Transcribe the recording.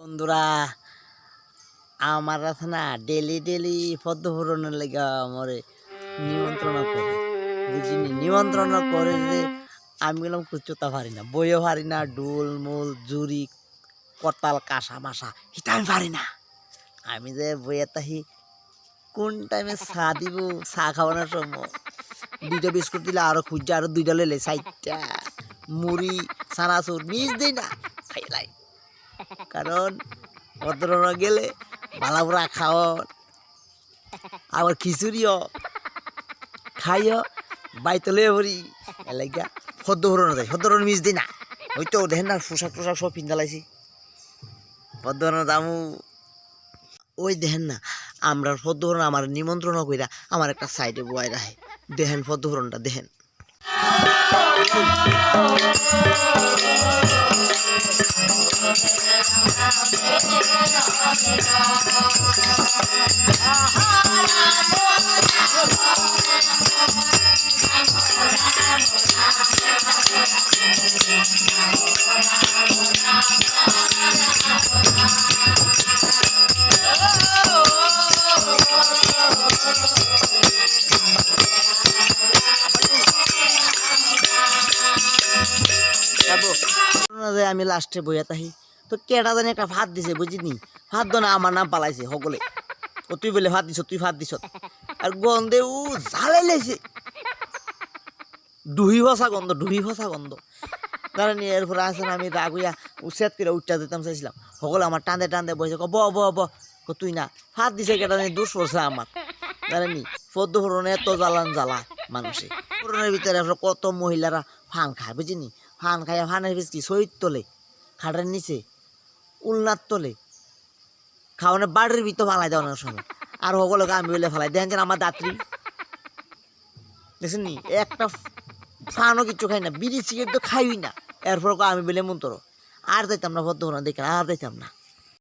বন্ধুরা আমার আছে না ডেলি ডেলি পদ্ম পূরণের লেগে আমার নিমন্ত্রণ করে বুঝিনি নিমন্ত্রণ করে যে আমি গেলাম কুচোতা পারি না বইও পারি না ডোল মোল জুরি করতাল কাঁসা মাসা এটা আমি পারি না। আমি যে বইয়ে তাহি কোন টাইমে চা দিব চা খাওয়ানোর সময় দুইটা বিস্কুট দিলে আরো খুঁজছে আরো দুইটা লইলে চারটা মুড়ি চানাচুর মিস দিই না খাইলাই কারণ পদ্ম গেলে বালাপুরা খাওয়ার আবার খিচুড়িও খাইও বাইতলে ভরি এলাকা পদ্ম ভরণ যায় পদ্ম মিস দিই না ওই তো দেখেন না পোশাক টোশাক সব পিন্ধালাইছি পদ্ম দামু ওই দেখেন না আমরা পদ্মহরণ আমার নিমন্ত্রণ কইরা আমার একটা সাইডে বয় রাখে দেখেন পদ্মহরণটা দেখেন আমি লাস্টে বইয়া তাহি তো কেটা জানি একটা ভাত দিছে বুঝিনি ভাত দো না আমার নাম পালাইছে সকলে ও তুই বলে ভাত দিছ তুই ভাত দিছ আর গন্ধে ও ঝালাই লাইছে ডুহি ভসা গন্ধ কারণ এরপরে আসেন আমি রাগ হইয়া উচ্ছেদ করে উঠটা দিতাম চাইছিলাম সকলে আমার টান্দে টান্দে বসে ব ব ব তুই না ভাত দিছে কেটা জানি দোষ করছে আমার জানেনি পদ্ম ফোরনে এত জ্বালা মানুষে ফোরনের ভিতরে কত মহিলারা ফান খায় বুঝিনি ফান খাইয়া ফানের পিস কি শহীদ তোলে খাটের নিচে উলনার তোলে খাওয়ানো বাড়ির ভিতর ফালাই দেওয়ানোর সময় আর সকলকে আমি বলে ফেলাই দেখেন যেন আমার দাত্রী দেখছেন নি একটা ফানও কিচ্ছু খাই না বিড়ি সিগারেট তো খাইই না এরপর আমি বলে মন্তর আর যাইতাম না পদ্ম দেখেন আর যাইতাম না।